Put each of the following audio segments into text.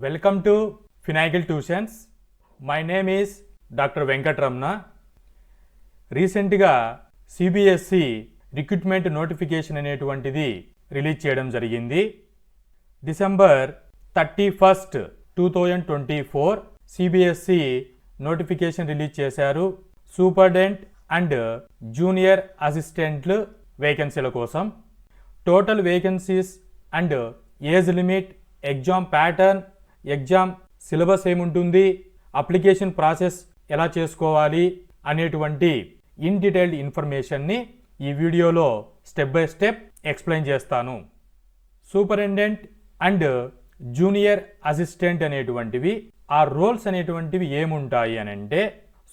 Welcome to Finagle Tuitions. My name is Dr. Venkatramana. రీసెంట్గా CBSE recruitment notification అనేటువంటిది release చేయడం జరిగింది. December 31, 2024 CBSE notification release చేశారు. Superintendent and junior అసిస్టెంట్లు వేకెన్సీల కోసం. Total vacancies and age limit, exam pattern, exam syllabus ఏముంటుంది, application process ఎలా చేసుకోవాలి అనేటువంటి ఇన్ డీటెయిల్డ్ ఇన్ఫర్మేషన్ని ఈ వీడియోలో స్టెప్ బై స్టెప్ ఎక్స్ప్లెయిన్ చేస్తాను. సూపరింటెండెంట్ అండ్ జూనియర్ అసిస్టెంట్ అనేటువంటివి ఆ రోల్స్ అనేటువంటివి ఏముంటాయి అని అంటే,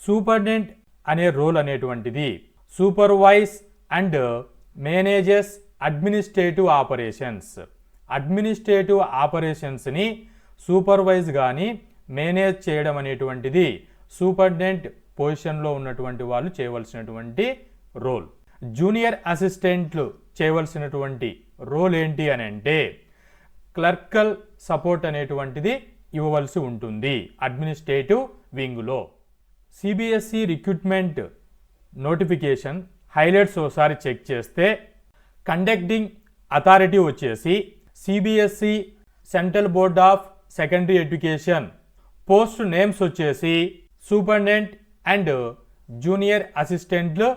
సూపరింటెండెంట్ అనే రోల్ అనేటువంటిది సూపర్వైజ్ అండ్ మేనేజెస్ అడ్మినిస్ట్రేటివ్ ఆపరేషన్స్ని సూపర్వైజ్ కానీ మేనేజ్ చేయడం అనేటువంటిది సూపరింటెండెంట్ పొజిషన్లో ఉన్నటువంటి వాళ్ళు చేయవలసినటువంటి రోల్. జూనియర్ అసిస్టెంట్లు చేయవలసినటువంటి రోల్ ఏంటి అని అంటే, క్లర్కల్ సపోర్ట్ అనేటువంటిది ఇవ్వవలసి ఉంటుంది అడ్మినిస్ట్రేటివ్ వింగ్లో. సిబిఎస్ఈ రిక్రూట్మెంట్ నోటిఫికేషన్ హైలైట్స్ ఒకసారి చెక్ చేస్తే, కండక్టింగ్ అథారిటీ వచ్చేసి CBSE central board of secondary education. Post names వచ్చేసి సూపరింటెండెంట్ అండ్ జూనియర్ అసిస్టెంట్లు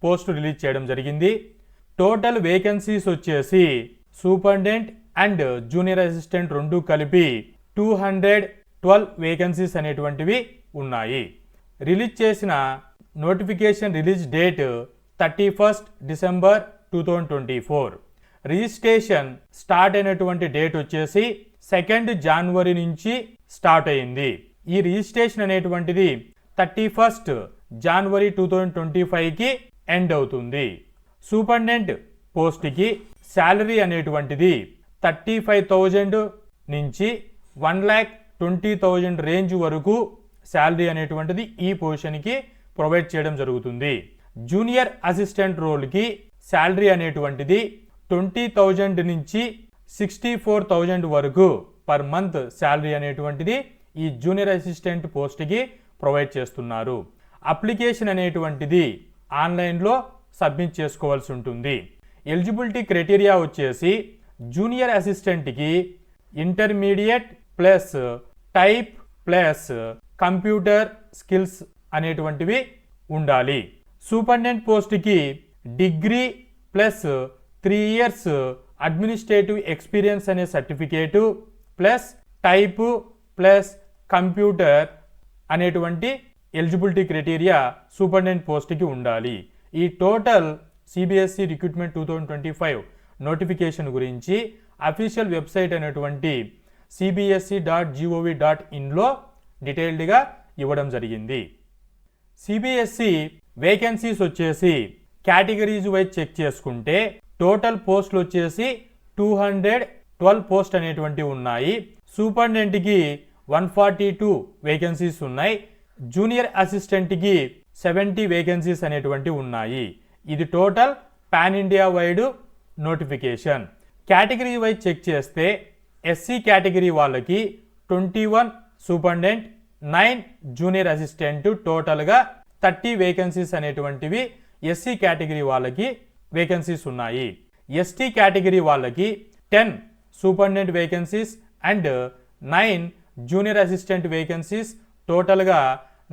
పోస్ట్ రిలీజ్ చేయడం జరిగింది. టోటల్ వేకెన్సీస్ వచ్చేసి సూపరింటెండెంట్ అండ్ జూనియర్ అసిస్టెంట్ రెండు కలిపి 212 వేకెన్సీస్ అనేటువంటివి ఉన్నాయి. రిలీజ్ చేసిన notification release date 31 December 2024. Registration start అయినటువంటి డేట్ వచ్చేసి 2 January నుంచి స్టార్ట్ అయింది. ఈ రిజిస్ట్రేషన్ అనేటువంటిది 31 January 2025కి ఎండ్ అవుతుంది. సూపరింటెండెంట్ పోస్ట్కి శాలరీ అనేటువంటిది 35,000 నుంచి 1,20,000 రేంజ్ వరకు శాలరీ అనేటువంటిది ఈ పొజిషన్కి ప్రొవైడ్ చేయడం జరుగుతుంది. జూనియర్ అసిస్టెంట్ రోల్కి శాలరీ అనేటువంటిది 20,000 నుంచి 64,000 వరకు పర్ మంత్ శాలరీ అనేటువంటిది ఈ జూనియర్ అసిస్టెంట్ పోస్ట్కి ప్రొవైడ్ చేస్తున్నారు. అప్లికేషన్ అనేటువంటిది ఆన్లైన్లో సబ్మిట్ చేసుకోవాల్సి ఉంటుంది. ఎలిజిబిలిటీ క్రైటీరియా వచ్చేసి జూనియర్ అసిస్టెంట్కి intermediate plus type plus computer skills అనేటువంటివి ఉండాలి. సూపరింటెండెంట్ పోస్ట్కి degree plus 3 years administrative experience అనే certificate plus type plus computer అనేటువంటి ఎలిజిబిలిటీ క్రైటీరియా సూపరింటెండెంట్ పోస్ట్కి ఉండాలి. ఈ టోటల్ సిబిఎస్ఈ రిక్రూట్మెంట్ 2025 నోటిఫికేషన్ గురించి అఫీషియల్ వెబ్సైట్ అనేటువంటి cbse.gov.inలో డీటెయిల్డ్గా ఇవ్వడం జరిగింది. సిబిఎస్ఈ వేకెన్సీస్ వచ్చేసి కేటగిరీస్ వైజ్ చెక్ చేసుకుంటే టోటల్ పోస్టులు వచ్చేసి 212 పోస్ట్ అనేటువంటివి ఉన్నాయి. సూపరింటెండెంట్కి 142 వేకెన్సీస్ ఉన్నాయి. జూనియర్ అసిస్టెంట్కి 70 వేకెన్సీస్ అనేటువంటివి ఉన్నాయి. ఇది total pan India wide notification. Category wise check చేస్తే ఎస్సీ కేటగిరీ వాళ్ళకి 21 సూపరింటెండెంట్, 9 జూనియర్ అసిస్టెంట్, టోటల్గా 30 వేకెన్సీస్ అనేటువంటివి ఎస్సీ కేటగిరీ వాళ్ళకి వేకెన్సీస్ ఉన్నాయి. ఎస్టీ కేటగిరీ వాళ్ళకి 10 superintendent vacancies and 9 junior assistant vacancies, టోటల్గా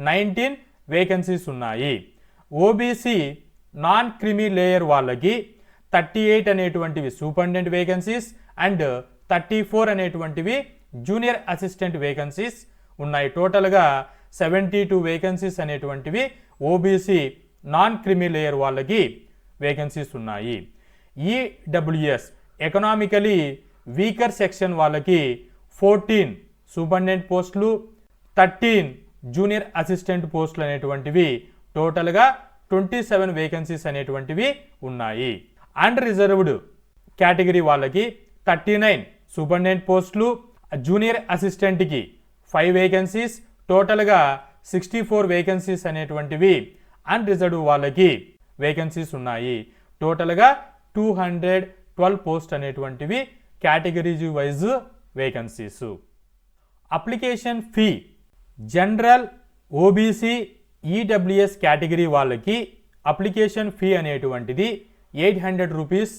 19 వేకెన్సీస్ ఉన్నాయి. ఓబీసీ నాన్ క్రిమీ లేయర్ వాళ్ళకి 38 అనేటువంటివి సూపరింటెండెంట్ వేకెన్సీస్ అండ్ 34 అనేటువంటివి జూనియర్ అసిస్టెంట్ వేకెన్సీస్ ఉన్నాయి. టోటల్గా 72 వేకెన్సీస్ అనేటువంటివి ఓబీసీ నాన్ క్రిమీ లేయర్ వాళ్ళకి వేకెన్సీస్ ఉన్నాయి. ఈడబ్ల్యూఎస్ ఎకనామికలీ వీకర్ సెక్షన్ వాళ్ళకి 14 సూపరింటెండెంట్ పోస్టులు, 13 జూనియర్ అసిస్టెంట్ పోస్టులు అనేటువంటివి, టోటల్గా 27 వేకెన్సీస్ అనేటువంటివి ఉన్నాయి. అండ్ రిజర్వ్డ్ కేటగిరీ వాళ్ళకి 39 సూపరింటెండెంట్ పోస్టులు, జూనియర్ అసిస్టెంట్కి 5 వేకెన్సీస్, టోటల్గా 64 వేకెన్సీస్ అనేటువంటివి అండ్ రిజర్వ్డ్ వాళ్ళకి వేకెన్సీస్ ఉన్నాయి. టోటల్గా 212 పోస్ట్ అనేటువంటివి categories wise vacancies. Application fee general, OBC, EWS category వాళ్ళకి అప్లికేషన్ ఫీ అనేటువంటిది 800 రూపీస్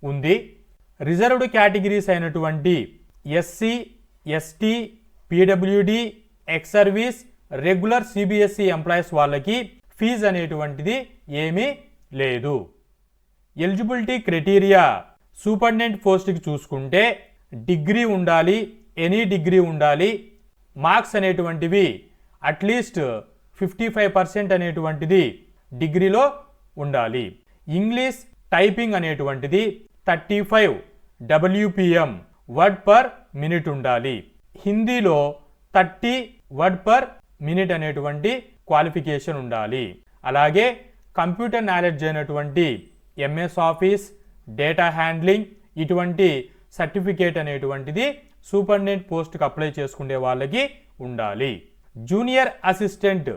ఉంది. రిజర్వ్డ్ కేటగిరీస్ అయినటువంటి SC, ST, PWD, ex service, regular CBSE employees వాళ్ళకి ఫీజు అనేటువంటిది ఏమీ లేదు. ఎలిజిబిలిటీ క్రైటీరియా సూపరింటెండెంట్ పోస్ట్కి చూసుకుంటే డిగ్రీ ఉండాలి, ఎనీ డిగ్రీ ఉండాలి, మార్క్స్ అనేటువంటివి అట్లీస్ట్ 55% అనేటువంటిది డిగ్రీలో ఉండాలి. ఇంగ్లీష్ టైపింగ్ అనేటువంటిది 35 WPM వర్డ్ పర్ మినిట్ ఉండాలి. హిందీలో 30 వర్డ్ పర్ మినిట్ అనేటువంటి క్వాలిఫికేషన్ ఉండాలి. అలాగే కంప్యూటర్ నాలెడ్జ్ అయినటువంటి ఎంఎస్ ఆఫీస్, డేటా హ్యాండ్లింగ్ ఇటువంటి సర్టిఫికేట్ అనేటువంటిది సూపరింటెండెంట్ పోస్ట్కి అప్లై చేసుకునే వాళ్ళకి ఉండాలి. జూనియర్ అసిస్టెంట్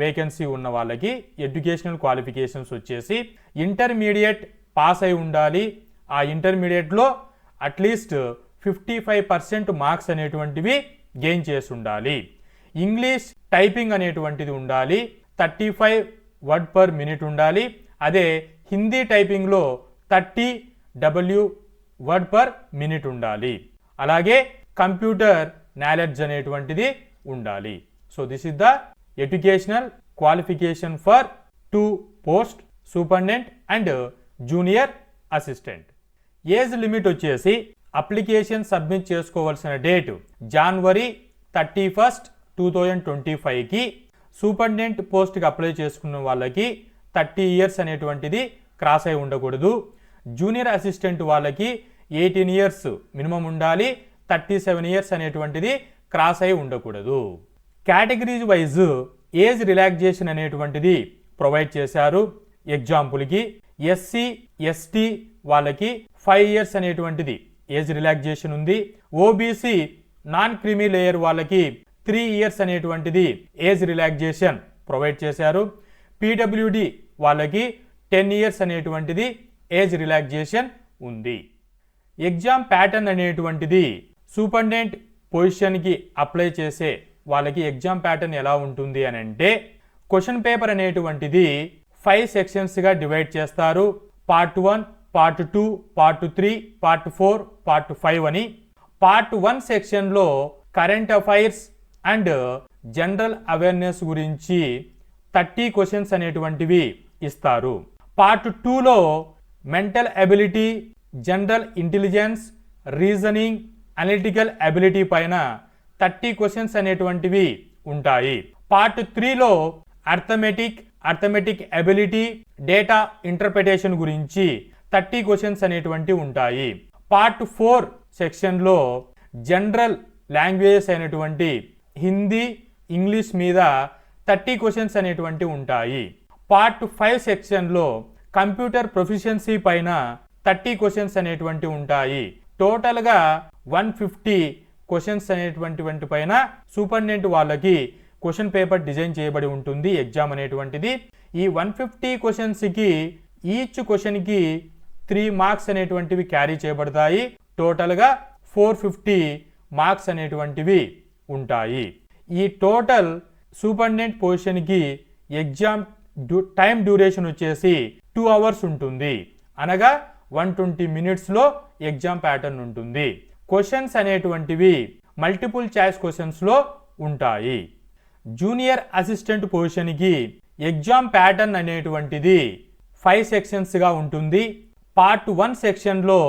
వేకెన్సీ ఉన్న వాళ్ళకి ఎడ్యుకేషనల్ క్వాలిఫికేషన్స్ వచ్చేసి ఇంటర్మీడియట్ పాస్ అయి ఉండాలి. ఆ ఇంటర్మీడియట్లో అట్లీస్ట్ 55% మార్క్స్ అనేటువంటివి గెయిన్ చేసి ఉండాలి. ఇంగ్లీష్ టైపింగ్ అనేటువంటిది ఉండాలి, 35 వర్డ్ పర్ మినిట్ ఉండాలి. అదే హిందీ టైపింగ్లో 30 వర్డ్ పర్ మినిట్ ఉండాలి. అలాగే కంప్యూటర్ నాలెడ్జ్ అనేటువంటిది ఉండాలి. So this is the educational qualification for 2 post superintendent and junior assistant. Age limit వచ్చేసి అప్లికేషన్ సబ్మిట్ చేసుకోవాల్సిన డేట్ January 31, 2025కి, సూపరింటెండెంట్ పోస్ట్కి అప్లై చేసుకున్న వాళ్ళకి 30 ఇయర్స్ అనేటువంటిది క్రాస్ అయి ఉండకూడదు. జూనియర్ అసిస్టెంట్ వాళ్ళకి 18 ఇయర్స్ మినిమం ఉండాలి, 37 ఇయర్స్ అనేటువంటిది క్రాస్ అయి ఉండకూడదు. కేటగిరీస్ వైజ్ ఏజ్ రిలాక్సేషన్ అనేటువంటిది ప్రొవైడ్ చేశారు. ఎగ్జాంపుల్కి ఎస్సీ, ఎస్టీ వాళ్ళకి 5 ఇయర్స్ అనేటువంటిది ఏజ్ రిలాక్సేషన్ ఉంది. ఓబీసీ నాన్ క్రిమీ లేయర్ వాళ్ళకి 3 ఇయర్స్ అనేటువంటిది ఏజ్ రిలాక్సేషన్ ప్రొవైడ్ చేశారు. పీడబ్ల్యూడి వాళ్ళకి 10 ఇయర్స్ అనేటువంటిది ఏజ్ రిలాక్సేషన్ ఉంది. ఎగ్జామ్ ప్యాటర్న్ అనేటువంటిది సూపరింటెండెంట్ పొజిషన్కి అప్లై చేసే వాళ్ళకి ఎగ్జామ్ ప్యాటర్న్ ఎలా ఉంటుంది అని అంటే, క్వశ్చన్ పేపర్ అనేటువంటిది 5 సెక్షన్స్గా డివైడ్ చేస్తారు. Part 1, part 2, part 3, part 4, part 5 అని. పార్ట్ 1 సెక్షన్లో current affairs and general awareness గురించి 30 క్వశ్చన్స్ అనేటువంటివి ఇస్తారు. పార్ట్ 2లో mental ability, general intelligence, reasoning, analytical ability పైన 30 క్వశ్చన్స్ అనేటువంటివి ఉంటాయి. పార్ట్ 3లో అర్థమెటిక్ ఎబిలిటీ, డేటా ఇంటర్ప్రిటేషన్ గురించి 30 క్వశ్చన్స్ అనేటువంటివి ఉంటాయి. పార్ట్ 4 సెక్షన్లో జనరల్ లాంగ్వేజెస్ అయినటువంటి హిందీ, ఇంగ్లీష్ మీద 30 క్వశ్చన్స్ అనేటువంటివి ఉంటాయి. పార్ట్ 5 సెక్షన్లో కంప్యూటర్ ప్రొఫిషియన్సీ పైన 30 క్వశ్చన్స్ అనేటువంటివి ఉంటాయి. టోటల్గా 150 క్వశ్చన్స్ అనేటువంటి పైన సూపరింటెండెంట్ వాళ్ళకి క్వశ్చన్ పేపర్ డిజైన్ చేయబడి ఉంటుంది ఎగ్జామ్ అనేటువంటిది. ఈ 150 క్వశ్చన్స్కి ఈచ్ క్వశ్చన్కి 3 మార్క్స్ అనేటువంటివి క్యారీ చేయబడతాయి. టోటల్గా 450 మార్క్స్ అనేటువంటివి ఉంటాయి. ఈ టోటల్ సూపరింటెండెంట్ పొజిషన్కి ఎగ్జామ్ టైం డ్యూరేషన్ వచ్చేసి 2 అవర్స్ ఉంటుంది. అనగా 120 మినిట్స్లో ఎగ్జామ్ ప్యాటర్న్ ఉంటుంది. క్వశ్చన్స్ అనేటువంటివి మల్టిపుల్ చాయిస్ క్వశ్చన్స్లో ఉంటాయి. జూనియర్ అసిస్టెంట్ పొజిషన్కి ఎగ్జామ్ ప్యాటర్న్ అనేటువంటిది 5 సెక్షన్స్గా ఉంటుంది. పార్ట్ 1 సెక్షన్లో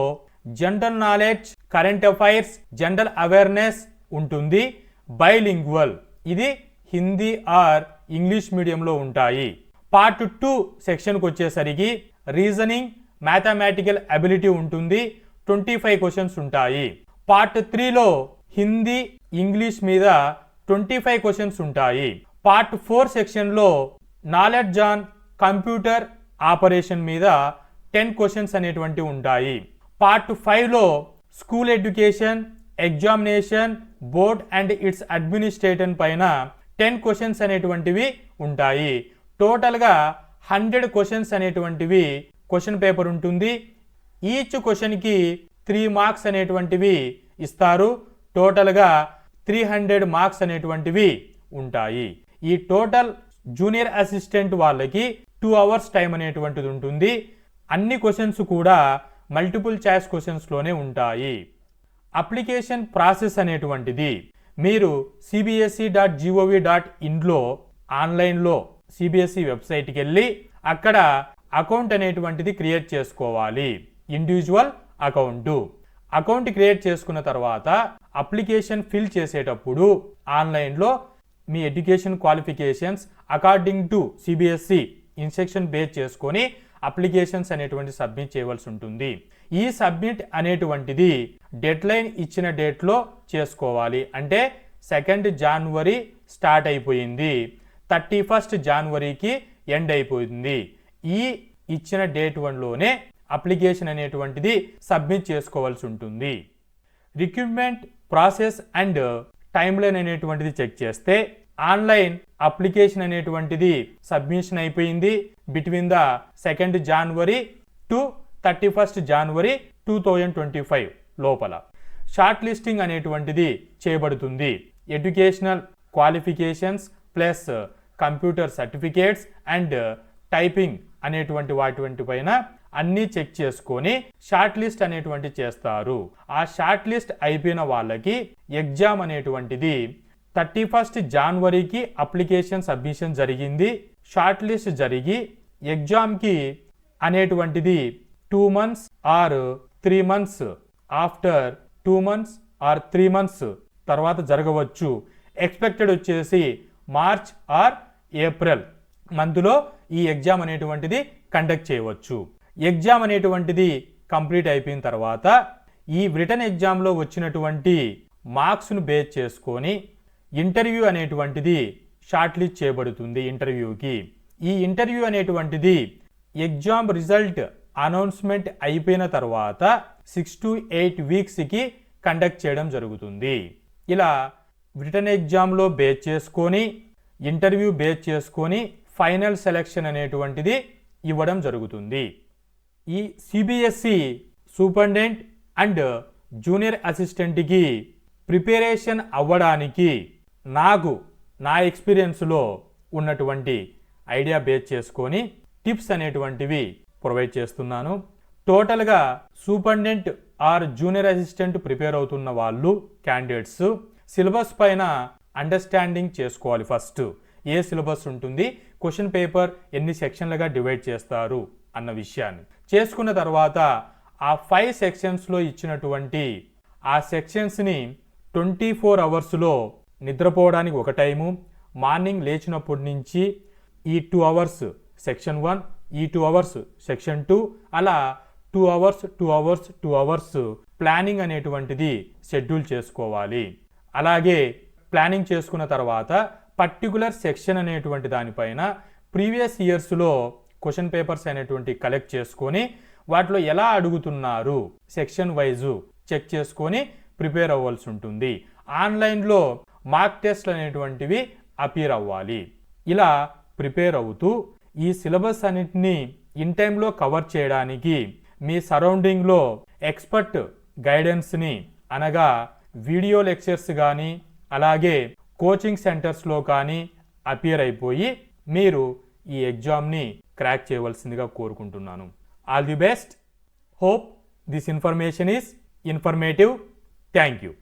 general knowledge, current affairs, general awareness ఉంటుంది. బైలింగ్వల్, ఇది హిందీ ఆర్ ఇంగ్లీష్ మీడియంలో ఉంటాయి. పార్ట్ 2 సెక్షన్కి వచ్చేసరికి రీజనింగ్, మ్యాథమెటికల్ అబిలిటీ ఉంటుంది. 25 క్వశ్చన్స్ ఉంటాయి. పార్ట్ 3లో హిందీ, ఇంగ్లీష్ మీద 25 క్వశ్చన్స్ ఉంటాయి. పార్ట్ 4 సెక్షన్లో నాలెడ్జ్ ఆన్ కంప్యూటర్ ఆపరేషన్ మీద 10 క్వశ్చన్స్ అనేటువంటివి ఉంటాయి. పార్ట్ 5లో school education, examination, board and its administration పైన 10 క్వశ్చన్స్ అనేటువంటివి ఉంటాయి. టోటల్గా 100 క్వశ్చన్స్ అనేటువంటివి క్వశ్చన్ పేపర్ ఉంటుంది. ఈచ్ క్వశ్చన్కి 3 మార్క్స్ అనేటువంటివి ఇస్తారు. టోటల్గా 300 మార్క్స్ అనేటువంటివి ఉంటాయి. ఈ టోటల్ జూనియర్ అసిస్టెంట్ వాళ్ళకి 2 అవర్స్ టైం అనేటువంటిది ఉంటుంది. అన్ని క్వశ్చన్స్ కూడా మల్టిపుల్ చాయిస్ క్వశ్చన్స్లోనే ఉంటాయి. అప్లికేషన్ ప్రాసెస్ అనేటువంటిది మీరు cbse.gov.inలో ఆన్లైన్లో సిబిఎస్ఈ వెబ్సైట్కి వెళ్ళి అక్కడ అకౌంట్ అనేటువంటిది క్రియేట్ చేసుకోవాలి. ఇండివిజువల్ అకౌంట్ క్రియేట్ చేసుకున్న తర్వాత అప్లికేషన్ ఫిల్ చేసేటప్పుడు ఆన్లైన్లో మీ education qualifications according to CBSE instruction base చేసుకొని అప్లికేషన్స్ అనేటువంటి సబ్మిట్ చేయవలసి ఉంటుంది. ఈ సబ్మిట్ అనేటువంటిది డెడ్ లైన్ ఇచ్చిన డేట్లో చేసుకోవాలి. అంటే 2 జనవరి స్టార్ట్ అయిపోయింది, 31 జనవరికి ఎండ్ అయిపోయింది. ఈ ఇచ్చిన డేట్ 1లోనే అప్లికేషన్ అనేటువంటిది సబ్మిట్ చేసుకోవాల్సి ఉంటుంది. Recruitment process and time line అనేటువంటిది చెక్ చేస్తే ఆన్లైన్ అప్లికేషన్ అనేటువంటిది సబ్మిషన్ అయిపోయింది బిట్వీన్ ద 2 జనవరి టు 31 జనవరి 2025 లోపల. షార్ట్ లిస్టింగ్ అనేటువంటిది చేయబడుతుంది. Educational qualifications plus computer certificates and typing అనేటువంటి వాటి పైన అన్నీ చెక్ చేసుకొని షార్ట్ లిస్ట్ అనేటువంటి చేస్తారు. ఆ షార్ట్ లిస్ట్ అయిపోయిన వాళ్ళకి ఎగ్జామ్ అనేటువంటిది 31 జనవరికి అప్లికేషన్ సబ్మిషన్ జరిగింది. షార్ట్ లిస్ట్ జరిగి ఎగ్జామ్కి అనేటువంటిది 2 months or 3 months after 2 months or 3 months తర్వాత జరగవచ్చు. ఎక్స్పెక్టెడ్ వచ్చేసి మార్చ్ ఆర్ ఏప్రిల్ మంత్లో ఈ ఎగ్జామ్ అనేటువంటిది కండక్ట్ చేయవచ్చు. ఎగ్జామ్ అనేటువంటిది కంప్లీట్ అయిపోయిన తర్వాత ఈ రిటన్ ఎగ్జామ్లో వచ్చినటువంటి మార్క్స్ను బేస్ చేసుకొని ఇంటర్వ్యూ అనేటువంటిది షార్ట్ లిస్ట్ చేయబడుతుంది. ఇంటర్వ్యూకి ఈ ఇంటర్వ్యూ అనేటువంటిది ఎగ్జామ్ రిజల్ట్ అనౌన్స్మెంట్ అయిపోయిన తర్వాత 6 to 8 వీక్స్కి కండక్ట్ చేయడం జరుగుతుంది. ఇలా రిటన్ ఎగ్జామ్లో బేస్ చేసుకొని ఇంటర్వ్యూ బేస్ చేసుకొని ఫైనల్ సెలెక్షన్ అనేటువంటిది ఇవ్వడం జరుగుతుంది. ఈ సిబిఎస్ఈ సూపరింటెండెంట్ అండ్ జూనియర్ అసిస్టెంట్కి ప్రిపరేషన్ అవ్వడానికి నాకు నా ఎక్స్పీరియన్స్లో ఉన్నటువంటి ఐడియా బేస్ చేసుకొని టిప్స్ అనేటువంటివి ప్రొవైడ్ చేస్తున్నాను. టోటల్గా superintendent or junior assistant prepare అవుతున్న వాళ్ళు క్యాండిడేట్స్ సిలబస్ పైన అండర్స్టాండింగ్ చేసుకోవాలి. ఫస్ట్ ఏ సిలబస్ ఉంటుంది, క్వశ్చన్ పేపర్ ఎన్ని సెక్షన్లుగా డివైడ్ చేస్తారు అన్న విషయాన్ని చేసుకున్న తర్వాత ఆ 5 సెక్షన్స్లో ఇచ్చినటువంటి ఆ సెక్షన్స్ని 24 అవర్స్లో నిద్రపోవడానికి ఒక టైము, మార్నింగ్ లేచినప్పటి నుంచి ఈ 2 అవర్స్ సెక్షన్ 1, ఈ 2 అవర్స్ సెక్షన్ 2, అలా 2 అవర్స్ 2 అవర్స్ 2 అవర్స్ ప్లానింగ్ అనేటువంటిది షెడ్యూల్ చేసుకోవాలి. అలాగే ప్లానింగ్ చేసుకున్న తర్వాత పర్టికులర్ సెక్షన్ అనేటువంటి దానిపైన ప్రీవియస్ ఇయర్స్లో క్వశ్చన్ పేపర్స్ అనేటువంటి కలెక్ట్ చేసుకొని వాటిలో ఎలా అడుగుతున్నారు సెక్షన్ వైజు చెక్ చేసుకొని ప్రిపేర్ అవ్వాల్సి ఉంటుంది. ఆన్లైన్లో మార్క్ టెస్ట్లు అనేటువంటివి అపీర్ అవ్వాలి. ఇలా ప్రిపేర్ అవుతూ ఈ సిలబస్ అన్నిటినీ ఇన్ టైంలో కవర్ చేయడానికి మీ సరౌండింగ్లో ఎక్స్పర్ట్ గైడెన్స్ని అనగా వీడియో లెక్చర్స్ కానీ అలాగే కోచింగ్ సెంటర్స్లో కానీ అపియర్ అయిపోయి మీరు ఈ ఎగ్జామ్ని క్రాక్ చేయవలసిందిగా కోరుకుంటున్నాను. All the best. Hope this information is informative. Thank you.